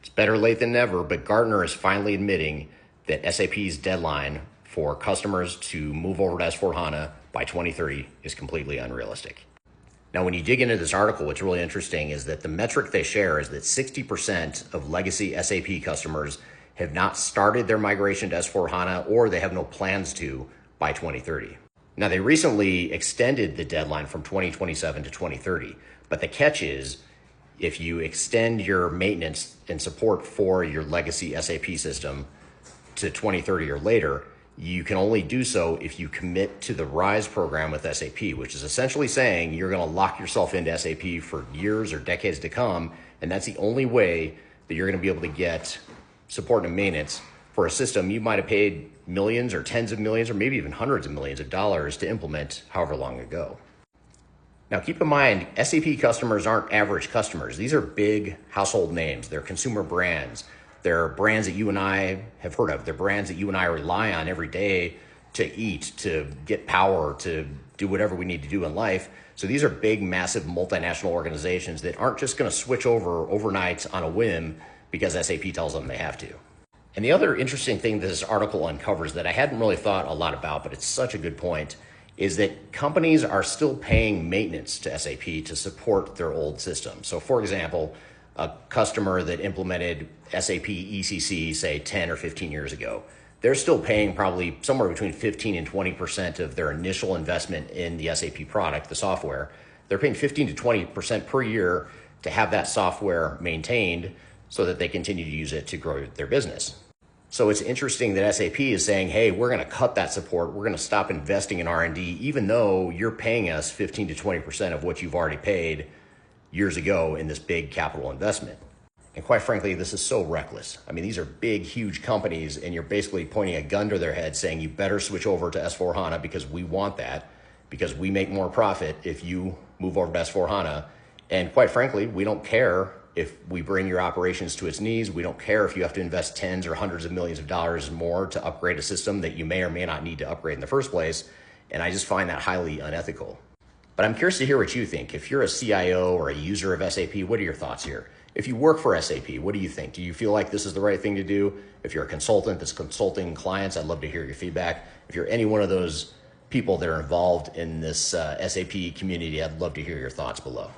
It's better late than never, but Gartner is finally admitting that SAP's deadline for customers to move over to S/4HANA by 2030 is completely unrealistic. Now, when you dig into this article, what's really interesting is that the metric they share is that 60% of legacy SAP customers have not started their migration to S/4HANA, or they have no plans to by 2030. Now, they recently extended the deadline from 2027 to 2030, but the catch is if you extend your maintenance and support for your legacy SAP system to 2030 or later, you can only do so if you commit to the RISE program with SAP, which is essentially saying you're going to lock yourself into SAP for years or decades to come, and that's the only way that you're going to be able to get support and maintenance for a system you might have paid millions or tens of millions or maybe even hundreds of millions of dollars to implement however long ago. Now, keep in mind, SAP customers aren't average customers. These are big household names. They're consumer brands. They're brands that you and I have heard of. They're brands that you and I rely on every day to eat, to get power, to do whatever we need to do in life. So these are big, massive multinational organizations that aren't just going to switch over overnight on a whim because SAP tells them they have to. And the other interesting thing that this article uncovers that I hadn't really thought a lot about, but it's such a good point, is that companies are still paying maintenance to SAP to support their old system. So for example, a customer that implemented SAP ECC, say 10 or 15 years ago, they're still paying probably somewhere between 15 and 20% of their initial investment in the SAP product, the software. They're paying 15 to 20% per year to have that software maintained so that they continue to use it to grow their business. So it's interesting that SAP is saying, hey, we're going to cut that support. We're going to stop investing in R&D, even though you're paying us 15 to 20% of what you've already paid years ago in this big capital investment. And quite frankly, this is so reckless. I mean, these are big, huge companies, and you're basically pointing a gun to their head saying, you better switch over to S/4HANA because we want that, because we make more profit if you move over to S/4HANA. And quite frankly, we don't care if we bring your operations to its knees. We don't care if you have to invest tens or hundreds of millions of dollars more to upgrade a system that you may or may not need to upgrade in the first place. And I just find that highly unethical. But I'm curious to hear what you think. If you're a CIO or a user of SAP, what are your thoughts here? If you work for SAP, what do you think? Do you feel like this is the right thing to do? If you're a consultant that's consulting clients, I'd love to hear your feedback. If you're any one of those people that are involved in this SAP community, I'd love to hear your thoughts below.